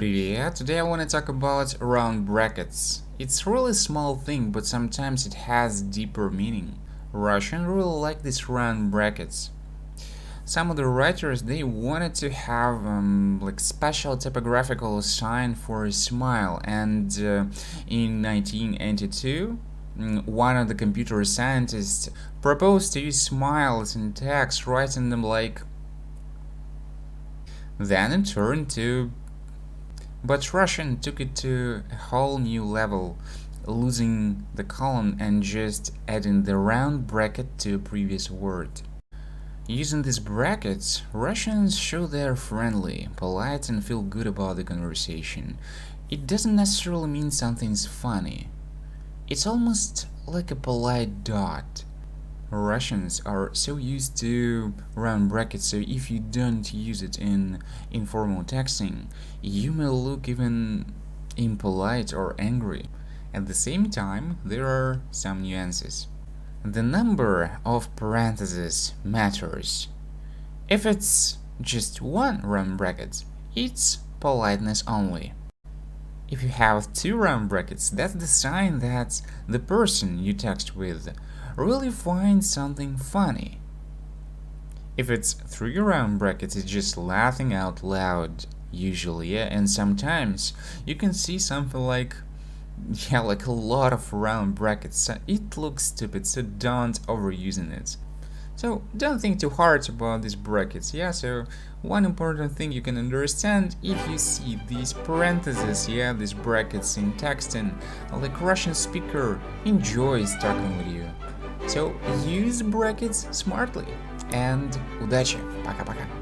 Привет! Today I want to talk about round brackets. It's really small thing, but sometimes it has deeper meaning. Russian really like these round brackets. Some of the writers they wanted to have like special typographical sign for a smile, and in 1982, one of the computer scientists proposed to use smiles in text, writing them like. Then it turned to but Russian took it to a whole new level, losing the colon and just adding the round bracket to a previous word. Using these brackets, Russians show they're friendly, polite, and feel good about the conversation. It doesn't necessarily mean something's funny. It's almost like a polite dot. Russians are so used to round brackets, so if you don't use it in informal texting, you may look even impolite or angry. At the same time, there are some nuances. The number of parentheses matters. If it's just one round bracket, it's politeness only. If you have two round brackets, that's the sign that the person you text with really finds something funny. If it's three round brackets, it's just laughing out loud, usually, yeah, and sometimes you can see something like like a lot of round brackets. It looks stupid, so don't overusing it. So don't think too hard about these brackets, yeah, so one important thing you can understand, if you see these parentheses, yeah, these brackets in texting, like Russian speaker enjoys talking with you. So use brackets smartly, and удачи, пока-пока.